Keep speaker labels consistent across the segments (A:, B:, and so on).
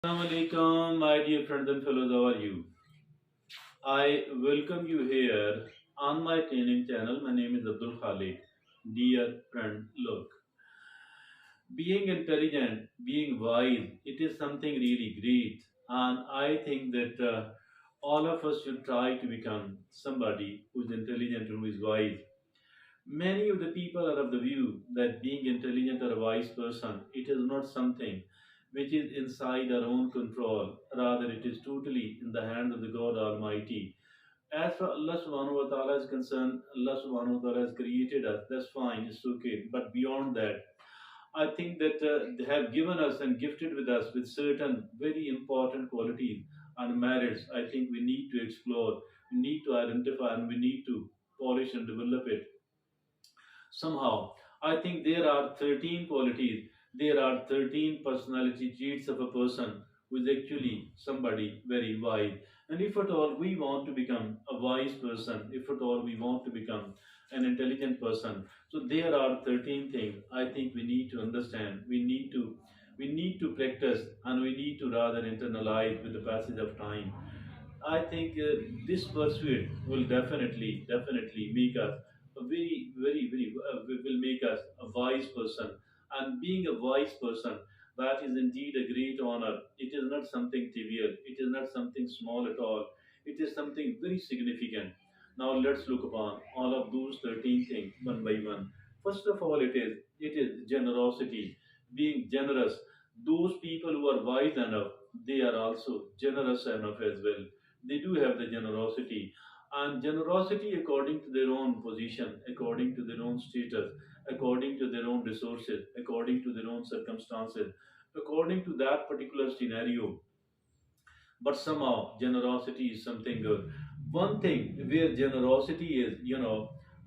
A: Assalamu alaikum, my dear friends and fellows. How are you? I welcome you here on my training channel. My name is Abdul Khalid. Dear friend, look, being intelligent, being wise, it is something really great, and I think that all of us should try to become somebody who is intelligent, who is wise. Many of the people are of the view that being intelligent or a wise person, it is not something which is inside our own control. Rather, it is totally in the hands of the God Almighty. As far Allah subhanahu wa ta'ala is concerned, Allah subhanahu wa ta'ala has created us. That's fine, it's okay. But beyond that, I think that they have given us and gifted with us with certain very important qualities and merits. I think we need to explore, we need to identify, and we need to polish and develop it somehow. I think there are 13 qualities, there are 13 personality traits of a person who is actually somebody very wise. And if at all we want to become a wise person, if at all we want to become an intelligent person, so there are 13 things I think we need to understand. We need to practice, and we need to rather internalize with the passage of time. I think this pursuit will definitely make us a will make us a wise person. And being a wise person, that is indeed a great honor. It is not something trivial. It is not something small at all. It is something very significant. Now let's look upon all of those 13 things one by one. First of all, it is generosity, being generous. Those people who are wise enough, they are also generous enough as well. They do have the generosity, and generosity according to their own position, according to their own status, according to their own resources, according to their own circumstances, according to that particular scenario. But somehow generosity is something good. One thing where generosity is,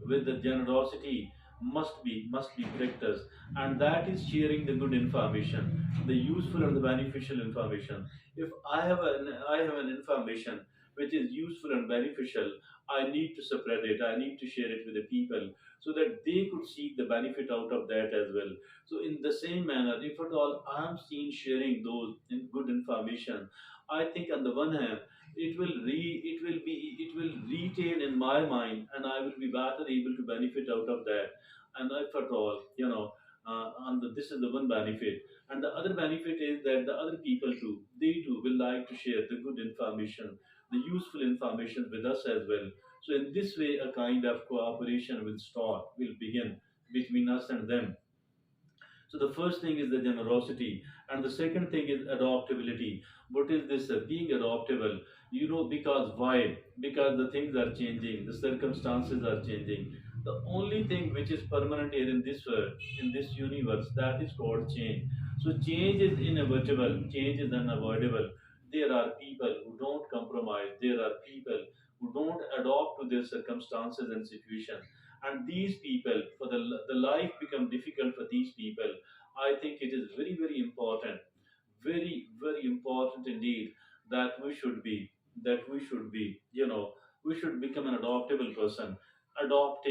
A: with the generosity must be practiced, and that is sharing the good information, the useful and the beneficial information. If I have an information which is useful and beneficial, I need to spread it, I need to share it with the people, so that they could seek the benefit out of that as well. So in the same manner, if at all I am seen sharing those good information, I think on the one hand, it will retain in my mind, and I will be better able to benefit out of that. And if at all, this is the one benefit, and the other benefit is that the other people too, they too will like to share the good information, the useful information with us as well. So in this way, a kind of cooperation will begin between us and them. So the first thing is the generosity, and the second thing is adaptability. What is this? Being adaptable. Because why? Because the things are changing, the circumstances are changing. The only thing which is permanent here in this world, in this universe, that is called change. So change is inevitable, change is unavoidable. There are people who don't compromise. There are people who don't adapt to their circumstances and situations, and these people, for the life become difficult for these people. I think it is very important, very important indeed, that we should become an adaptable person. Adopt,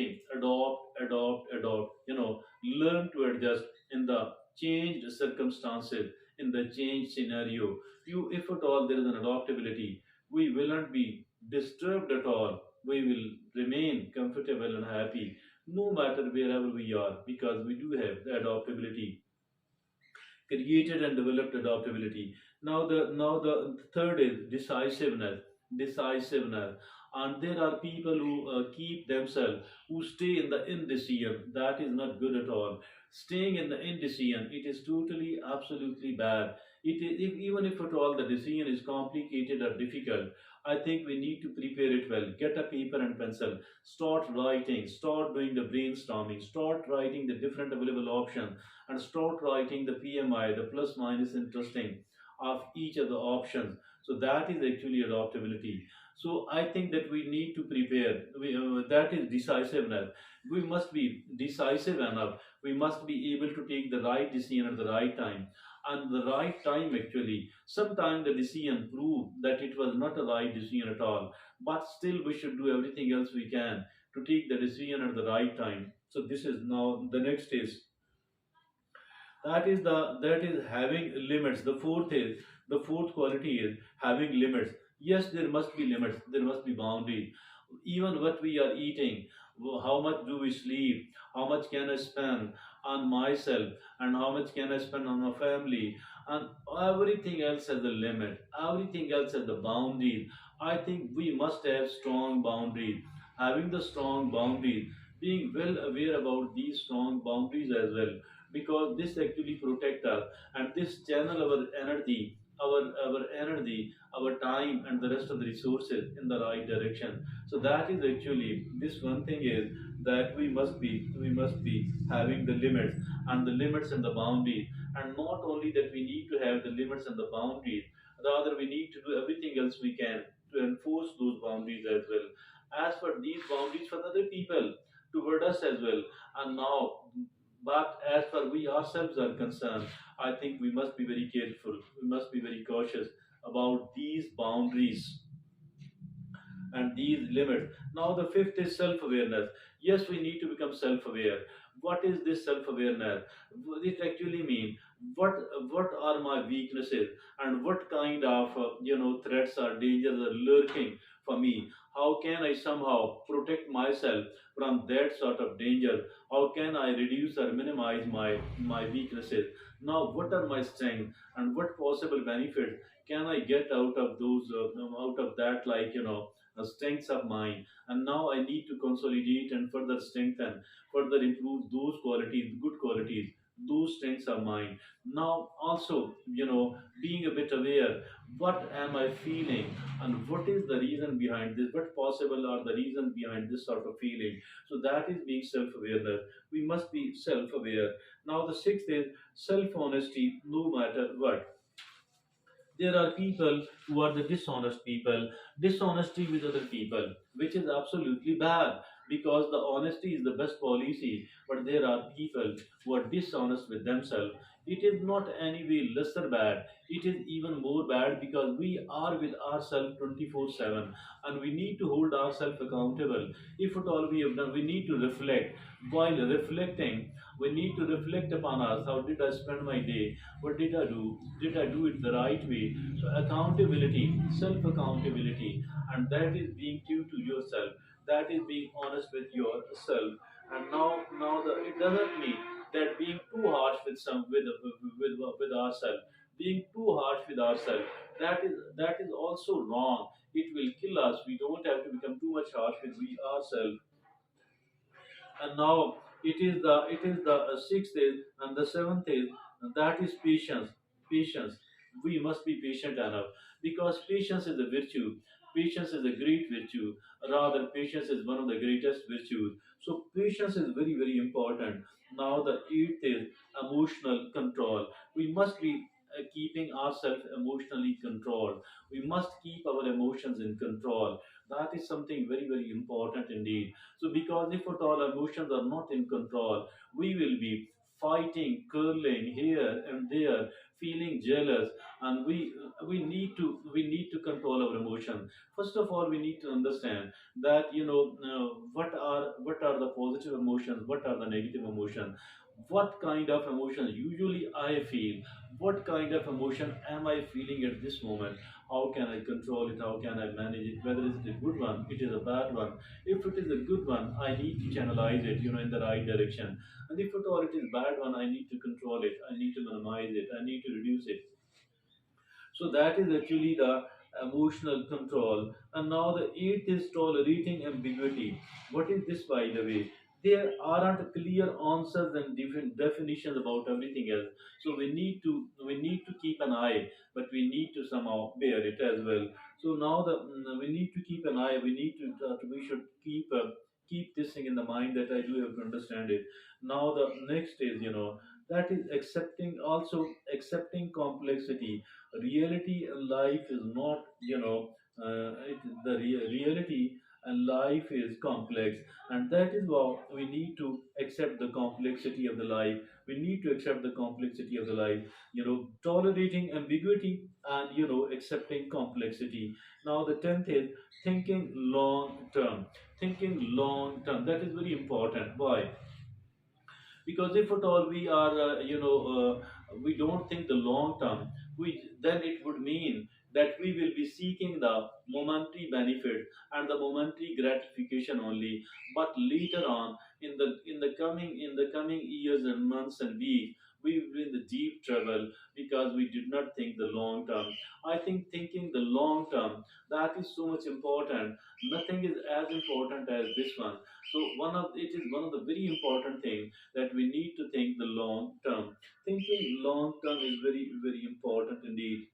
A: learn to adjust in the changed circumstances, in the changed scenario. If at all there is an adaptability, we will not be disturbed at all. We will remain comfortable and happy no matter wherever we are, because we do have the adaptability, created and developed adaptability. Now the third is decisiveness. Decisiveness, and there are people who keep themselves, who stay in the indecision. That is not good at all. Staying in the indecision, it is totally absolutely bad. It is, even if at all the decision is complicated or difficult, I think we need to prepare it well. Get a paper and pencil. Start writing. Start doing the brainstorming. Start writing the different available options, and start writing the PMI, the plus minus interesting of each of the options. So that is actually adaptability. So I think that we need to prepare. That is decisiveness. We must be decisive enough. We must be able to take the right decision at the right time. And the right time, actually, sometimes the decision proved that it was not a right decision at all. But still, we should do everything else we can to take the decision at the right time. So this is now the next is, that is having limits. The fourth is The fourth quality is having limits. Yes, there must be limits, there must be boundaries. Even what we are eating, how much do we sleep, how much can I spend on myself, and how much can I spend on my family, and everything else has a limit, everything else has the boundaries. I think we must have strong boundaries. Having the strong boundaries, being well aware about these strong boundaries as well, because this actually protect us, and this channel our energy, our time, and the rest of the resources in the right direction. So that is actually this one thing is that we must be having the limits, and the limits and the boundaries. And not only that we need to have the limits and the boundaries, rather we need to do everything else we can to enforce those boundaries as well, as for these boundaries for other people, toward us as well. And now, but as far we ourselves are concerned, I think we must be very careful, we must be very cautious about these boundaries and these limits. Now, the fifth is self awareness. Yes, we need to become self aware. What is this self awareness? What it actually mean? What are my weaknesses, and what kind of threats or dangers are lurking for me? How can I somehow protect myself from that sort of danger? How can I reduce or minimize my weaknesses? Now, what are my strengths, and what possible benefits can I get out of those out of that, strengths of mine? And now I need to consolidate and further strengthen, further improve those qualities, good qualities, those strengths of mine. Now also, being a bit aware, what am I feeling, and what is the reason behind this, what possible are the reasons behind this sort of feeling. So that is being self-awareness. We must be self-aware. Now the sixth is self-honesty, no matter what. There are people who are the dishonest people, dishonesty with other people, which is absolutely bad, because the honesty is the best policy. But there are people who are dishonest with themselves. It is not any way lesser bad, it is even more bad, because we are with ourselves 24/7, and we need to hold ourselves accountable. If at all we have done, we need to reflect. While reflecting, we need to reflect upon us. How did I spend my day? What did I do? Did I do it the right way? So accountability, self accountability, and that is being true to yourself. That is being honest with yourself. And now it doesn't mean that being too harsh with with ourselves, being too harsh with ourselves. That is also wrong. It will kill us. We don't have to become too much harsh with we ourselves. And now it is the sixth is, and the seventh is, and that is patience. Patience, we must be patient enough, because patience is a virtue. Patience is a great virtue. Rather, patience is one of the greatest virtues. So patience is very, very important. Now the eighth is emotional control. We must be keeping ourselves emotionally controlled. We must keep our emotions in control. That is something very, very important indeed. So, because if at all emotions are not in control, we will be fighting, curling here and there, feeling jealous, and we need to control our emotions. First of all, we need to understand that what are the positive emotions, what are the negative emotions, what kind of emotions usually I feel, what kind of emotion am I feeling at this moment, how can I control it, how can I manage it, whether it's a good one, it is a bad one. If it is a good one, I need to channelize it, in the right direction. And if at all it is bad one, I need to control it, I need to minimize it, I need to reduce it. So that is actually the emotional control. And now the eighth is tolerating ambiguity. What is this, by the way? There aren't clear answers and different definitions about everything else. So we need to keep an eye, but we need to somehow bear it as well. So now we need to keep an eye. We should keep this thing in the mind, that I do have to understand it. Now the next is, that is accepting complexity. Reality and life is not, reality and life is complex, and that is why we need to accept the complexity of the life. We need to accept the complexity of the life, tolerating ambiguity, and accepting complexity. Now the 10th is thinking long term. Thinking long term, that is very important. Why? Because if at all we are we don't think the long term, then it would mean that we will be seeking the momentary benefit and the momentary gratification only. But later on, in the coming years and months and weeks, we will be in the deep trouble because we did not think the long term. I think thinking the long term, that is so much important. Nothing is as important as this one. So it is one of the very important things that we need to think the long term. Thinking long term is very, very important indeed.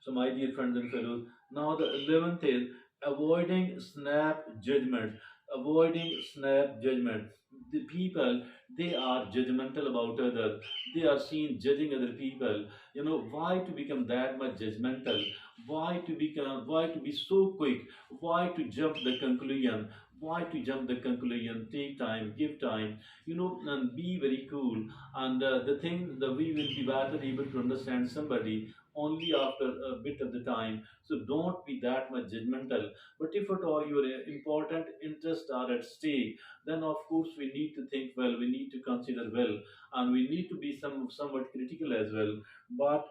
A: So, my dear friends and fellows, now the 11th is avoiding snap judgment. Avoiding snap judgment. The people, they are judgmental about others. They are seen judging other people. Why to become that much judgmental? Why to be so quick? Why to jump the conclusion? Why to jump the conclusion? Take time, give time, and be very cool. And the thing that we will be better able to understand somebody only after a bit of the time. So don't be that much judgmental. But if at all your important interests are at stake, then of course we need to think well, we need to consider well, and we need to be somewhat critical as well. But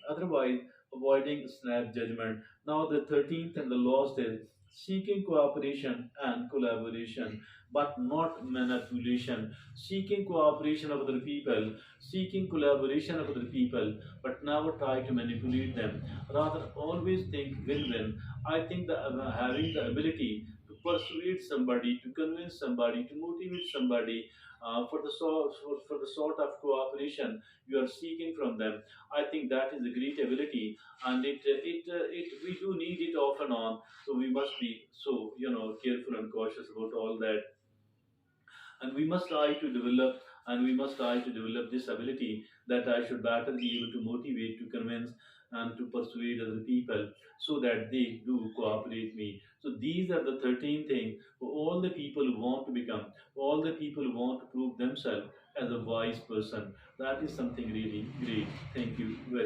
A: otherwise, avoiding snap judgment. Now the 13th and the last is seeking cooperation and collaboration, but not manipulation. Seeking cooperation of other people, seeking collaboration of other people, but never try to manipulate them. Rather, always think win-win. I think that having the ability to persuade somebody, to convince somebody, to motivate somebody for the sort of cooperation you are seeking from them, I think that is a great ability, and it we do need it off and on. So we must be so careful and cautious about all that, and we must try to develop this ability that I should better be able to motivate, to convince, and to persuade other people so that they do cooperate me. So these are the 13 things for all the people who want to become, all the people who want to prove themselves as a wise person. That is something really great. Thank you very